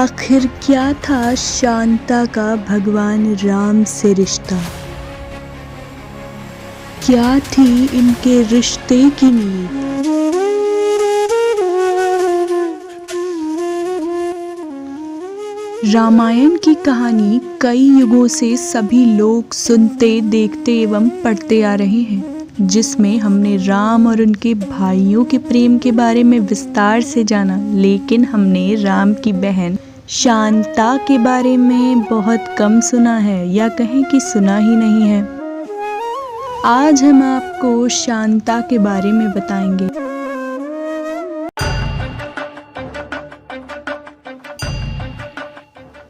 आखिर क्या था शांता का भगवान राम से रिश्ता? क्या थी इनके रिश्ते की नींव? रामायण की कहानी कई युगों से सभी लोग सुनते, देखते एवं पढ़ते आ रहे हैं, जिसमें हमने राम और उनके भाइयों के प्रेम के बारे में विस्तार से जाना, लेकिन हमने राम की बहन शांता के बारे में बहुत कम सुना है, या कहें कि सुना ही नहीं है। आज हम आपको शांता के बारे में बताएंगे।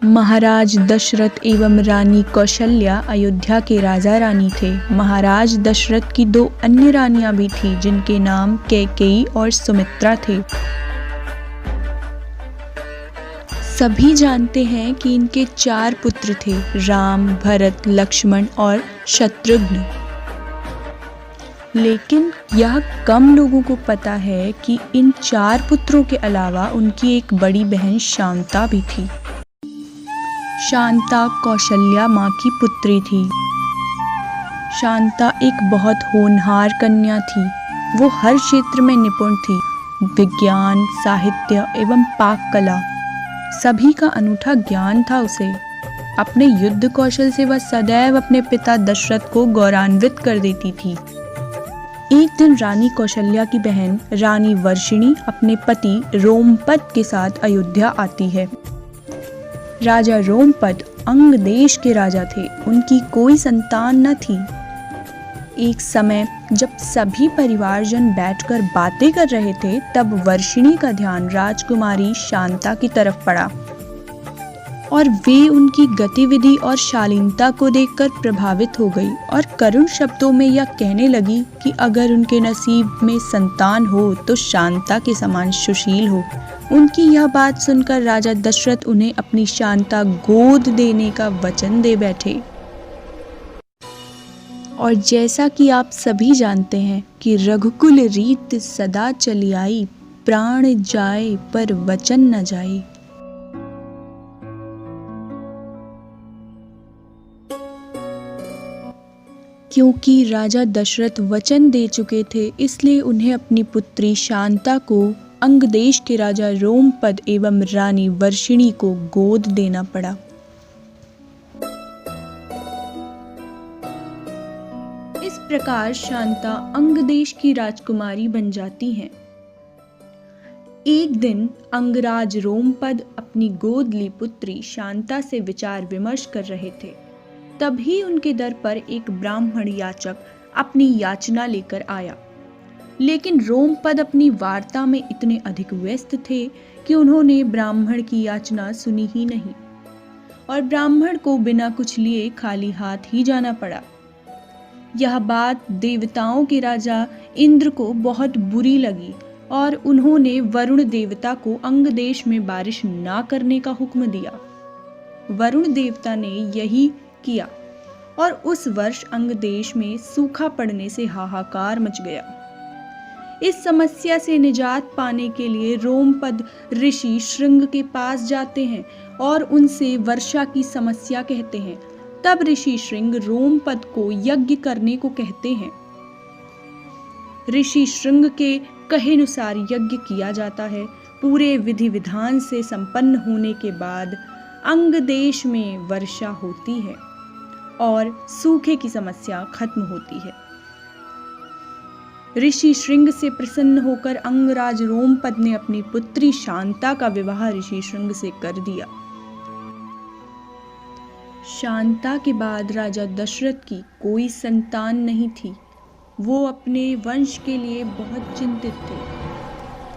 महाराज दशरथ एवं रानी कौशल्या अयोध्या के राजा रानी थे। महाराज दशरथ की 2 अन्य रानियां भी थीं, जिनके नाम कैकेयी और सुमित्रा थे। सभी जानते हैं कि इनके 4 पुत्र थे, राम, भरत, लक्ष्मण और शत्रुघ्न। लेकिन यह कम लोगों को पता है कि इन 4 पुत्रों के अलावा उनकी एक बड़ी बहन शांता भी थी। शांता कौशल्या माँ की पुत्री थी। शांता एक बहुत होनहार कन्या थी। वो हर क्षेत्र में निपुण थी, विज्ञान, साहित्य एवं पाक कला, सभी का अनूठा ज्ञान था उसे। अपने युद्ध कौशल से वह सदैव अपने पिता दशरथ को गौरवान्वित कर देती थी। एक दिन रानी कौशल्या की बहन रानी वर्षिणी अपने पति रोमपद के साथ अयोध्या आती है। राजा रोमपद अंग देश के राजा थे। उनकी कोई संतान न थी। एक समय जब सभी परिवारजन बैठकर बातें कर रहे थे, तब वर्षिणी का ध्यान राजकुमारी शांता की तरफ पड़ा और वे उनकी गतिविधि और शालीनता को देखकर प्रभावित हो गई और करुण शब्दों में यह कहने लगी कि अगर उनके नसीब में संतान हो तो शांता के समान सुशील हो। उनकी यह बात सुनकर राजा दशरथ उन्हें अपनी शांता गोद देने का वचन दे बैठे। और जैसा कि आप सभी जानते हैं कि रघुकुल रीत सदा चली आई, प्राण जाए पर वचन न जाए। क्योंकि राजा दशरथ वचन दे चुके थे, इसलिए उन्हें अपनी पुत्री शांता को अंगदेश के राजा रोमपद एवं रानी वर्षिणी को गोद देना पड़ा। इस प्रकार शांता अंगदेश की राजकुमारी बन जाती हैं। एक दिन अंगराज रोमपद अपनी गोद ली पुत्री शांता से विचार विमर्श कर रहे थे। तभी उनके दर पर एक ब्राह्मण याचक अपनी याचना लेकर आया। लेकिन रोमपद अपनी वार्ता में इतने अधिक व्यस्त थे कि उन्होंने ब्राह्मण की याचना सुनी ही नहीं और ब्राह्मण को बिना कुछ लिए खाली हाथ ही जाना पड़ा। यह बात देवताओं के राजा इंद्र को बहुत बुरी लगी और उन्होंने वरुण देवता को अंगदेश में बारिश ना करने का हुक्म दिया। वरुण देवता ने यही किया और उस वर्ष अंगदेश में सूखा पड़ने से हाहाकार मच गया। इस समस्या से निजात पाने के लिए रोमपद ऋषि श्रृंग के पास जाते हैं और उनसे वर्षा की समस्या कहते हैं। तब ऋषि श्रृंग रोमपद को यज्ञ करने को कहते हैं। ऋषि श्रृंग के कहेनुसार यज्ञ किया जाता है। पूरे विधि विधान से संपन्न होने के बाद अंगदेश में वर्षा होती है और सूखे की समस्या खत्म होती है। ऋषि श्रृंग से प्रसन्न होकर अंगराज रोमपद ने अपनी पुत्री शांता का विवाह ऋषि श्रृंग से कर दिया। शांता के बाद राजा दशरथ की कोई संतान नहीं थी। वो अपने वंश के लिए बहुत चिंतित थे।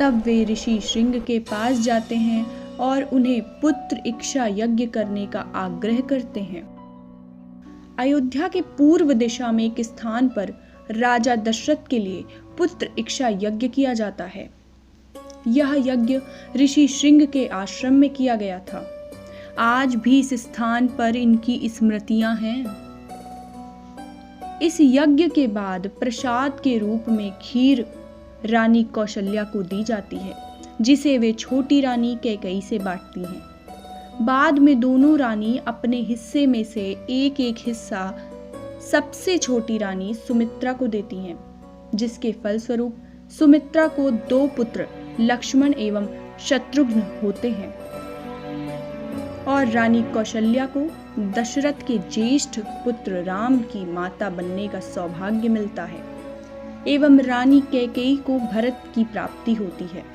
तब वे ऋषि श्रृंग के पास जाते हैं और उन्हें पुत्र इच्छा यज्ञ करने का आग्रह करते हैं। अयोध्या के पूर्व दिशा में एक स्थान पर राजा दशरथ के लिए पुत्र इच्छा यज्ञ किया जाता है। यह यज्ञ ऋषि श्रृंग के आश्रम में किया गया था। आज भी इस स्थान पर इनकी स्मृतियां हैं। इस यज्ञ के बाद प्रसाद के रूप में खीर रानी कौशल्या को दी जाती है, जिसे वे छोटी रानी कैकेयी से बांटती हैं। बाद में दोनों रानी अपने हिस्से में से एक एक हिस्सा सबसे छोटी रानी सुमित्रा को देती हैं, जिसके फलस्वरूप सुमित्रा को 2 पुत्र लक्ष्मण एवं शत्रुघ्न होते हैं और रानी कौशल्या को दशरथ के ज्येष्ठ पुत्र राम की माता बनने का सौभाग्य मिलता है एवं रानी कैकेयी को भरत की प्राप्ति होती है।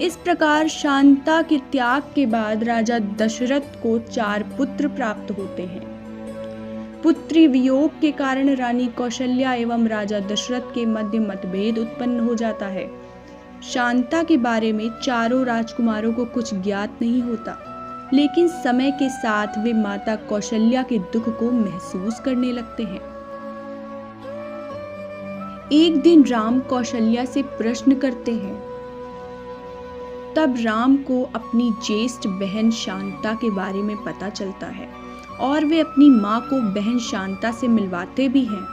इस प्रकार शांता के त्याग के बाद राजा दशरथ को 4 पुत्र प्राप्त होते हैं। पुत्री वियोग के कारण रानी कौशल्या एवं राजा दशरथ के मध्य मतभेद उत्पन्न हो जाता है। शांता के बारे में चारों राजकुमारों को कुछ ज्ञात नहीं होता, लेकिन समय के साथ वे माता कौशल्या के दुख को महसूस करने लगते हैं। एक दिन राम कौशल्या से प्रश्न करते हैं। तब राम को अपनी ज्येष्ठ बहन शांता के बारे में पता चलता है और वे अपनी माँ को बहन शांता से मिलवाते भी हैं।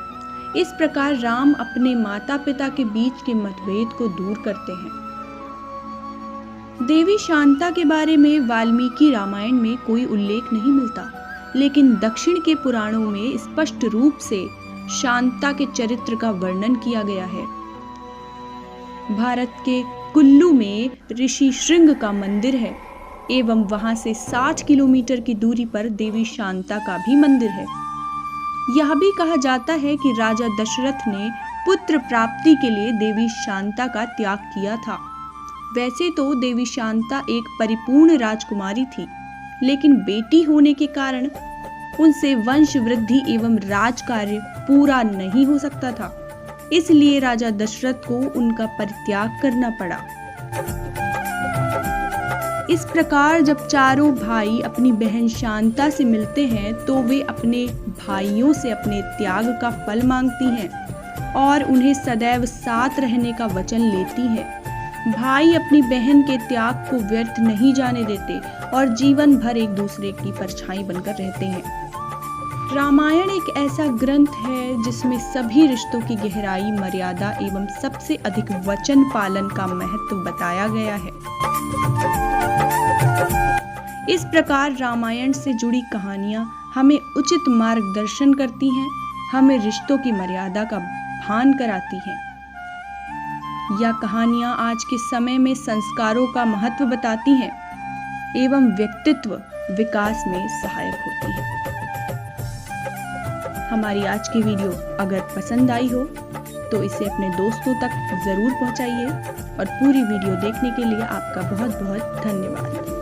इस प्रकार राम अपने माता पिता के बीच के मतभेद को दूर करते हैं। देवी शांता के बारे में वाल्मीकि रामायण में कोई उल्लेख नहीं मिलता, लेकिन दक्षिण के पुराणों में स्पष्ट रूप से शांता के चरित्र का वर्णन किया गया है। भारत के कुल्लू में ऋषि श्रृंग का मंदिर है एवं वहां से 60 किलोमीटर की दूरी पर देवी शांता का भी मंदिर है। यह भी कहा जाता है कि राजा दशरथ ने पुत्र प्राप्ति के लिए देवी शांता का त्याग किया था। वैसे तो देवी शांता एक परिपूर्ण राजकुमारी थी, लेकिन बेटी होने के कारण उनसे वंश वृद्धि एवं राज कार्य पूरा नहीं हो सकता था, इसलिए राजा दशरथ को उनका परित्याग करना पड़ा। इस प्रकार जब चारों भाई अपनी बहन शांता से मिलते हैं तो वे अपने भाइयों से अपने त्याग का फल मांगती हैं और उन्हें सदैव साथ रहने का वचन लेती हैं। भाई अपनी बहन के त्याग को व्यर्थ नहीं जाने देते और जीवन भर एक दूसरे की परछाई बनकर रहते हैं। रामायण एक ऐसा ग्रंथ है जिसमें सभी रिश्तों की गहराई, मर्यादा एवं सबसे अधिक वचन पालन का महत्व बताया गया है। इस प्रकार रामायण से जुड़ी कहानियां हमें उचित मार्गदर्शन करती हैं, हमें रिश्तों की मर्यादा का भान कराती हैं। यह कहानियां आज के समय में संस्कारों का महत्व बताती हैं एवं व्यक्तित्व विकास में सहायक होती हैं। हमारी आज की वीडियो अगर पसंद आई हो तो इसे अपने दोस्तों तक जरूर पहुंचाइए और पूरी वीडियो देखने के लिए आपका बहुत बहुत धन्यवाद।